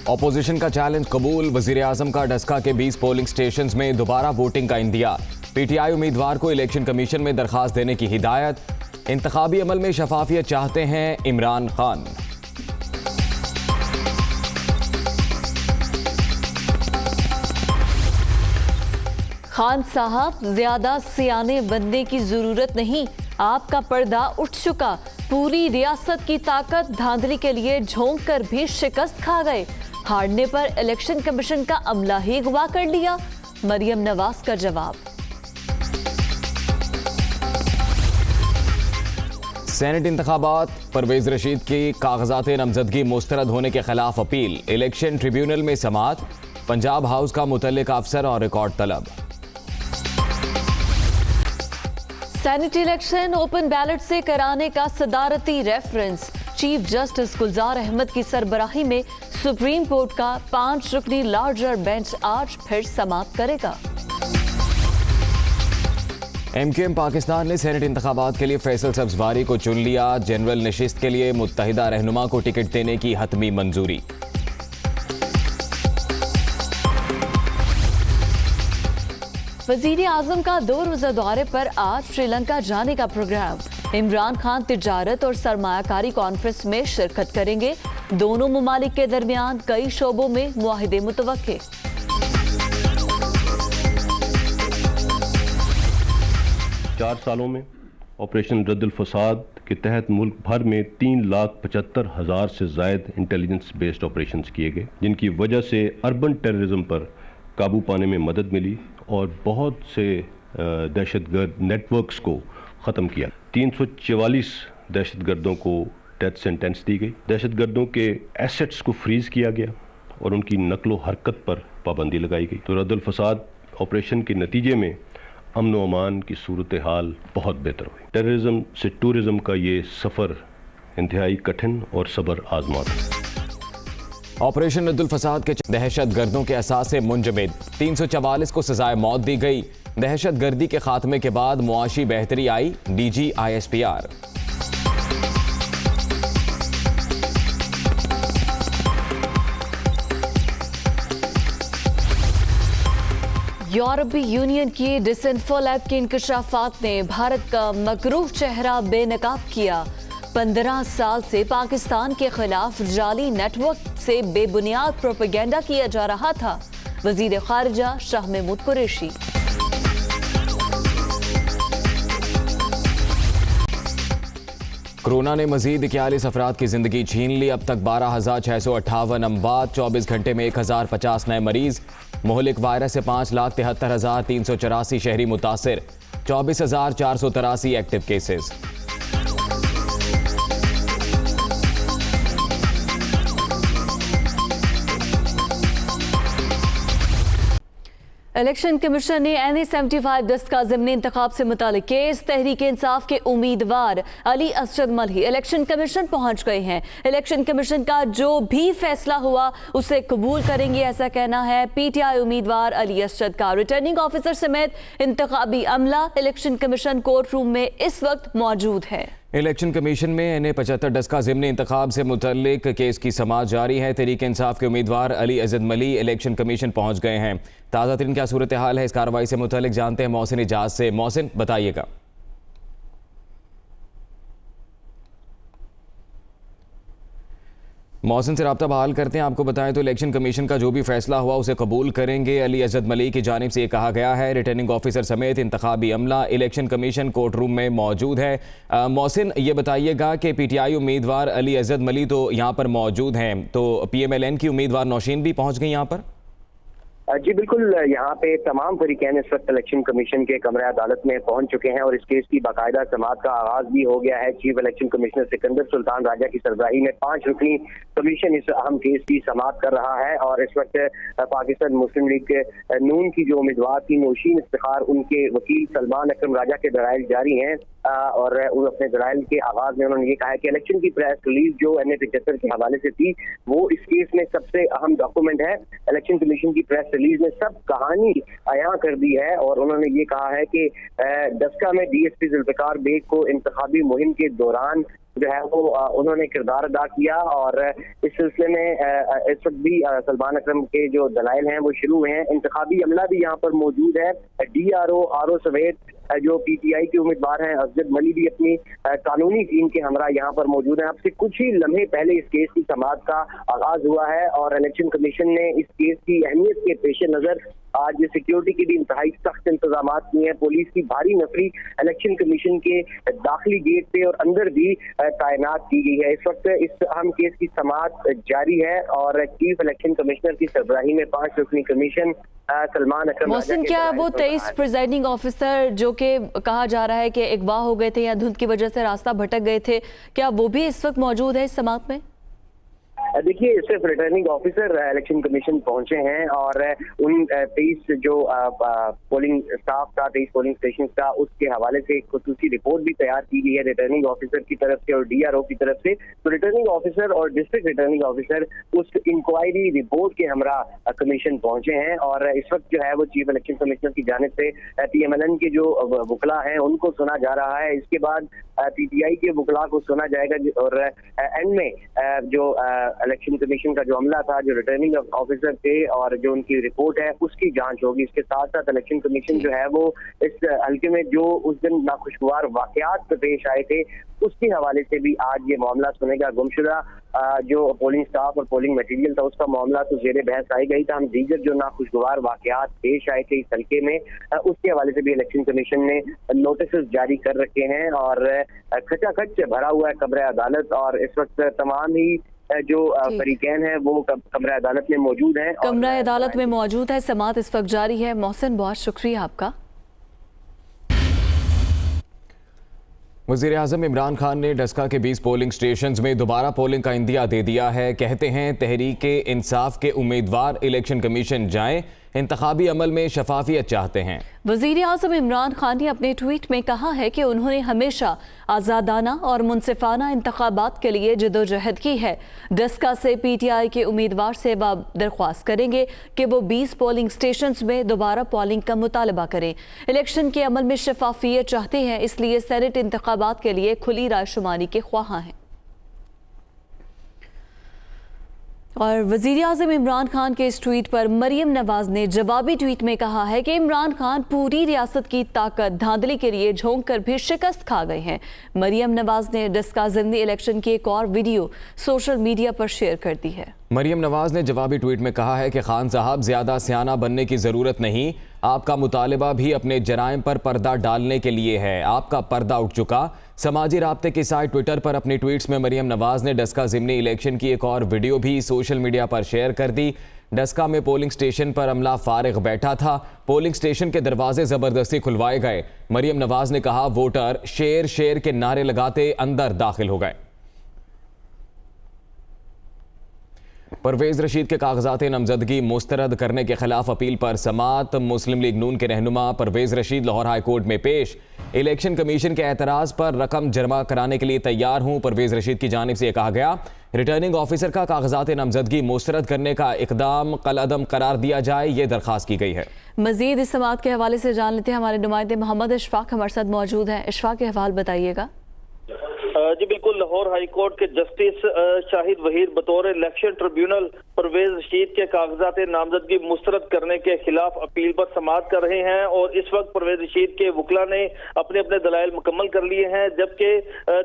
Opposition का challenge कबूल, वजीर आजम का डस्का के 20 पोलिंग स्टेशंस में दोबारा वोटिंग का इंदिया। पीटीआई उम्मीदवार को इलेक्शन कमीशन में दरखास्त देने की हिदायत। इंतखाबी अमल में शफाफियत चाहते हैं इमरान खान। खान साहब, ज्यादा सियाने बनने की जरूरत नहीं, आपका पर्दा उठ चुका। पूरी रियासत की ताकत धांधली के लिए झोंक कर भी शिकस्त खा गए। हारने पर इलेक्शन कमीशन का अमला ही अगवा कर लिया। मरियम नवाज का जवाब। सेनेट इंतखाबात, परवेज रशीद की कागजात नामजदगी मुस्तरद होने के खिलाफ अपील। इलेक्शन ट्रिब्यूनल में समाअत। पंजाब हाउस का मुतल्लिका अफसर और रिकॉर्ड तलब। सेनेट इलेक्शन ओपन बैलेट से कराने का सदारती रेफरेंस। चीफ जस्टिस गुलजार अहमद की सरबराही में सुप्रीम कोर्ट का 5 रुकनी लार्जर बेंच आज फिर समाप्त करेगा। एमक्यूएम पाकिस्तान ने सेनेट इंतखाबात के लिए फैसल सब्जवारी को चुन लिया। जनरल नशिस्त के लिए मुत्तहिदा रहनुमा को टिकट देने की हतमी मंजूरी। वजीर आजम का 2 रोजा दौरे पर आज श्रीलंका जाने का प्रोग्राम। इमरान खान तिजारत और सरमायाकारी कॉन्फ्रेंस में शिरकत करेंगे। दोनों ममालिक के दरमियान कई शोबों में मुआहिदे मुतवक्के। चार सालों में ऑपरेशन रद्दुल फसाद के तहत मुल्क भर में 3,75,000 से ज़ायद इंटेलिजेंस बेस्ड ऑपरेशंस किए गए, जिनकी वजह से अर्बन टेररिज्म पर काबू पाने में मदद मिली और बहुत से दहशतगर्द नेटवर्क्स को ख़त्म किया। 344 दहशतगर्दों को डेथ सेंटेंस दी गई। दहशतगर्दों के एसेट्स को फ्रीज़ किया गया और उनकी नकलो हरकत पर पाबंदी लगाई गई। तो रद्दुल फसाद ऑपरेशन के नतीजे में अमन व अमान की सूरत हाल बहुत बेहतर हुई। टेररिज्म से टूरिज्म का ये सफ़र इंतहाई कठिन और सब्र आजमा था। ऑपरेशन रद्दुल फसाद के दहशत गर्दों के असास से मुंजमद 344 को सजाए मौत दी गई। दहशत गर्दी के खात्मे के बाद मुआशी बेहतरी आई। DG ISPR। यूरोपीय यूनियन की डिसइंफो लैब के इंकशाफात ने भारत का मकरूह चेहरा बेनकाब किया। 15 साल से पाकिस्तान के खिलाफ जाली नेटवर्क से बेबुनियाद प्रोपेगेंडा किया जा रहा था। वजीर खारिजा शाह महमूद कुरैशी। कोरोना ने मजीद 41 अफराद की जिंदगी छीन ली। अब तक 12,658 अमवात, 24 घंटे में 1,050 नए मरीज। मोहलिक वायरस से 5,73,384 शहरी मुतासिर, 24,483 एक्टिव केसेस। इलेक्शन कमीशन ने NA-75 दस्का ज़िमनी इंतखाब से मुतालिक केस। तहरीक इंसाफ के उम्मीदवार अली असद मलही इलेक्शन कमीशन पहुंच गए हैं। इलेक्शन कमीशन का जो भी फैसला हुआ उसे कबूल करेंगे, ऐसा कहना है PTI उम्मीदवार अली असद का। रिटर्निंग ऑफिसर समेत इंतखाबी अमला इलेक्शन कमीशन कोर्ट रूम में इस वक्त मौजूद है। इलेक्शन कमीशन में NA-75 डस्का ज़िमनी इंतखाब से मुतल्लिक केस की समाअत जारी है। तहरीक इंसाफ के उम्मीदवार अली असद मलही इलेक्शन कमीशन पहुंच गए हैं। ताज़ा तरीन क्या सूरत हाल है इस कार्रवाई से मुतल्लिक जानते हैं मोहसिन इजाज से। मोहसिन, बताइएगा। मोहसिन से रब्ता बहाल करते हैं। आपको बताएं तो इलेक्शन कमीशन का जो भी फैसला हुआ उसे कबूल करेंगे। अली असद मलही की जानिब से ये कहा गया है। रिटर्निंग ऑफिसर समेत इंतखाबी अमला इलेक्शन कमीशन कोर्ट रूम में मौजूद है। मोहसिन, ये बताइएगा कि PTI उम्मीदवार अली असद मलही तो यहाँ पर मौजूद हैं, तो PMLN की उम्मीदवार नौशीन भी पहुँच गई यहाँ पर? जी बिल्कुल, यहाँ पे तमाम फरीकैन इस वक्त इलेक्शन कमीशन के कमरे अदालत में पहुंच चुके हैं और इस केस की बाकायदा समाअत का आगाज भी हो गया है। Chief election commissioner Sikandar Sultan Raja की सरबराही में 5 रुकनी कमीशन इस अहम केस की समाअत कर रहा है और इस वक्त पाकिस्तान मुस्लिम लीग नून की जो उम्मीदवार थी नौशीन इफ्तिखार, उनके वकील सलमान अकरम राजा के दलाइल जारी हैं और अपने दलाइल के आगाज में उन्होंने ये कहा है कि इलेक्शन की प्रेस रिलीज जो NA-75 के हवाले से थी वो इस केस में सबसे अहम डॉक्यूमेंट है। इलेक्शन कमीशन की प्रेस रिलीज ने सब कहानी अया कर दी है और उन्होंने ये कहा है कि डस्का में DSP जुल्फिकार बेग को इंतखाबी मुहिम के दौरान जो है वो उन्होंने किरदार अदा किया। और इस सिलसिले में इस वक्त भी सलमान अकरम के जो दलाइल हैं वो शुरू हुए हैं। इंतखाबी अमला भी यहाँ पर मौजूद है। DRO आरओ समेत जो PTI के उम्मीदवार हैं असद मली भी अपनी कानूनी टीम के हमरा यहाँ पर मौजूद हैं। अब से कुछ ही लम्हे पहले इस केस की समाअत का आगाज हुआ है और इलेक्शन कमीशन ने इस केस की अहमियत के पेश नजर आज सिक्योरिटी की भी इंतहाई सख्त इंतजाम किए हैं। पुलिस की भारी नफरी इलेक्शन कमीशन के दाखिली गेट पे और अंदर भी तैनात की गई है। इस वक्त इस अहम केस की समाअत जारी है और चीफ इलेक्शन कमिश्नर की सरबराही में 5 रुकनी कमीशन सलमान अकरम मोहसिन, क्या वो 23 प्रिजाइडिंग ऑफिसर जो कि कहा जा रहा है कि अगवा हो गए थे या धुंध की वजह से रास्ता भटक गए थे, क्या वो भी इस वक्त मौजूद है इस समाअत में? देखिए, सिर्फ रिटर्निंग ऑफिसर इलेक्शन कमीशन पहुंचे हैं और उन 23 जो पोलिंग स्टाफ था, 23 पोलिंग स्टेशन का, उसके हवाले से एक खुसूसी रिपोर्ट भी तैयार की गई है रिटर्निंग ऑफिसर की तरफ से और DRO की तरफ से। तो रिटर्निंग ऑफिसर और डिस्ट्रिक्ट रिटर्निंग ऑफिसर उस इंक्वायरी रिपोर्ट के हमरा कमीशन पहुंचे हैं और इस वक्त जो है वो चीफ इलेक्शन कमिश्नर की जानिब से PMLN के जो वकला हैं उनको सुना जा रहा है। इसके बाद PTI के वकला को सुना जाएगा और एंड में जो इलेक्शन कमीशन का जो अमला था, जो रिटर्निंग ऑफिसर थे और जो उनकी रिपोर्ट है उसकी जांच होगी। इसके साथ साथ इलेक्शन कमीशन जो है वो इस हल्के में जो उस दिन नाखुशगवार वाकयात पेश आए थे उसके हवाले से भी आज ये मामला सुनेगा। गुमशुदा जो पोलिंग स्टाफ और पोलिंग मटेरियल था उसका मामला तो जेरे बहस आई गई था। हम दीगर जो नाखुशगवार वाकयात पेश आए थे इस हल्के में उसके हवाले से भी इलेक्शन कमीशन ने नोटिस जारी कर रखे हैं और खचाखच भरा हुआ है कमरे अदालत और इस वक्त तमाम ही जो फरीकैन है वो कमरे अदालत में मौजूद हैं। कमरा अदालत में मौजूद है, समाअत इस वक्त जारी है। मोहसिन, बहुत शुक्रिया आपका। वज़ीर-ए-आज़म इमरान खान ने डस्का के 20 पोलिंग स्टेशंस में दोबारा पोलिंग का इंदिया दे दिया है। कहते हैं तहरीके इंसाफ के उम्मीदवार इलेक्शन कमीशन जाएं, इंतखाबी अमल में शफाफियत चाहते हैं। वज़ीर-ए-आज़म इमरान खान ने अपने ट्वीट में कहा है कि उन्होंने हमेशा आज़ादाना और मुनसिफाना इंतखाबात के लिए जदोजहद की है। डस्का से PTI के उम्मीदवार से दरख्वास्त करेंगे कि वो 20 पोलिंग स्टेशंस में दोबारा पोलिंग का मुतालबा करें। इलेक्शन के अमल में शफाफियत चाहते हैं, इसलिए सेनेट इंतखाबात के लिए खुली रायशुमारी के ख्वाहां हैं। और वज़ीर-ए-आज़म इमरान खान के इस ट्वीट पर मरियम नवाज ने जवाबी ट्वीट में कहा है कि इमरान खान पूरी रियासत की ताकत धांधली के लिए झोंक कर भी शिकस्त खा गए हैं। मरियम नवाज ने डस्का ज़िमनी इलेक्शन की एक और वीडियो सोशल मीडिया पर शेयर कर दी है। मरियम नवाज ने जवाबी ट्वीट में कहा है कि खान साहब ज़्यादा सियाना बनने की ज़रूरत नहीं, आपका मुतालिबा भी अपने जराइम पर पर्दा डालने के लिए है, आपका पर्दा उठ चुका। समाजी राब्ते की साइट ट्विटर पर अपनी ट्वीट्स में मरियम नवाज ने डस्का ज़िमनी इलेक्शन की एक और वीडियो भी सोशल मीडिया पर शेयर कर दी। डस्का में पोलिंग स्टेशन पर अमला फारिग बैठा था, पोलिंग स्टेशन के दरवाजे ज़बरदस्ती खुलवाए गए। मरियम नवाज ने कहा वोटर शेर शेर के नारे लगाते अंदर दाखिल हो गए। परवेज रशीद के कागजात नामजदगी मुस्तरद करने के खिलाफ अपील पर समाअत। मुस्लिम लीग नून के रहनुमा परवेज रशीद लाहौर हाई कोर्ट में पेश। इलेक्शन कमीशन के एतराज़ पर रकम जमा कराने के लिए तैयार हूं। परवेज रशीद की जानिब से कहा गया रिटर्निंग ऑफिसर का कागजात नामजदगी मुस्तरद करने का इकदाम कलअदम करार दिया जाए, ये दरख्वास्त की गई है। मजीद इस समाअत के हवाले से जान लेते हैं, हमारे नुमाइंदे मोहम्मद इशफाक हमारे साथ मौजूद हैं। इशफाक के हवाले बताइएगा। जी बिल्कुल, लाहौर हाई कोर्ट के जस्टिस शाहिद वहीद बतौर इलेक्शन ट्रिब्यूनल परवेज रशीद के कागजात नामजदगी मुस्तरद करने के खिलाफ अपील पर समाअत कर रहे हैं और इस वक्त परवेज रशीद के वकला ने अपने अपने दलाइल मुकम्मल कर लिए हैं, जबकि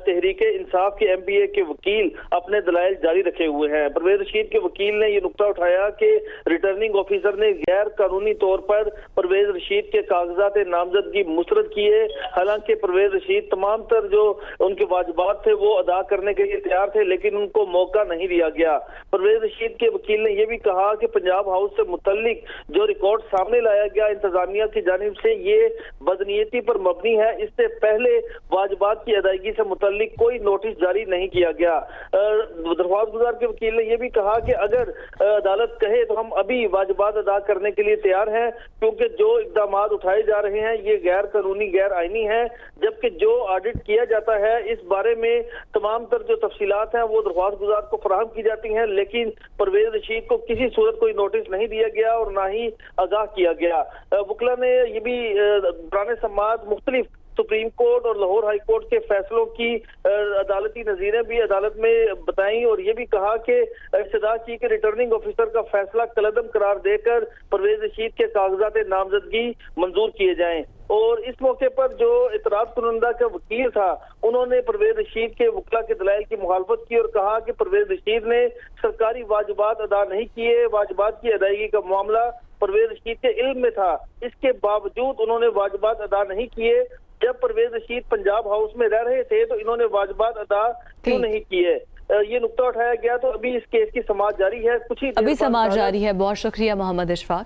तहरीके इंसाफ के MPA के वकील अपने दलाइल जारी रखे हुए हैं। परवेज रशीद के वकील ने यह नुकता उठाया कि रिटर्निंग ऑफिसर ने गैर कानूनी तौर पर परवेज रशीद के कागजात नामजदगी मुस्तरद किए। हालांकि परवेज रशीद तमाम तर जो उनके वाजिबात थे वो अदा करने के लिए तैयार थे, लेकिन उनको मौका नहीं दिया गया। परवेज रशीद के वकील ने यह भी कहा कि पंजाब हाउस से मुतल्लिक जो रिकॉर्ड सामने लाया गया इंतजामिया की जानिब से ये बदनीयती पर मबनी है। इससे पहले वाजिबात की अदायगी से मुतल्लिक कोई नोटिस जारी नहीं किया गया। दरख्वास्त गुजार के वकील ने यह भी कहा कि अगर अदालत कहे तो हम अभी वाजिबात अदा करने के लिए तैयार हैं, क्योंकि जो इकदाम उठाए जा रहे हैं ये गैर कानूनी गैर आईनी है, जबकि जो ऑडिट किया जाता है इस बारे में तमाम तर जो तफसीलात हैं वो दरख्वास्त गुजार को फराहम की जाती हैं, लेकिन परवेज रशीद को किसी सूरत कोई नोटिस नहीं दिया गया और ना ही आगाह किया गया। वकला ने ये भी दौरान समाअत मुख्तलिफ सुप्रीम कोर्ट और लाहौर हाई कोर्ट के फैसलों की अदालती नजीरें भी अदालत में बताई और ये भी कहा कि इस्तदा की कि रिटर्निंग ऑफिसर का फैसला कलअदम करार देकर परवेज रशीद के कागजात नामजदगी मंजूर किए जाएं। और इस मौके पर जो इतराज कुनंदा का वकील था, उन्होंने परवेज रशीद के वकला के दलाइल की मुखालफत की और कहा कि परवेज रशीद ने सरकारी वाजिबात अदा नहीं किए, वाजिबात की अदायगी का मामला परवेज रशीद के इल्म में था, इसके बावजूद उन्होंने वाजिबात अदा नहीं किए। जब परवेज रशीद पंजाब हाउस में रह रहे थे तो इन्होंने वाजिबात अदा क्यों नहीं किए, ये नुक्ता उठाया गया। तो अभी इस केस की समाअत जारी है, कुछ ही अभी समाअत जारी है। बहुत शुक्रिया मोहम्मद इशफाक।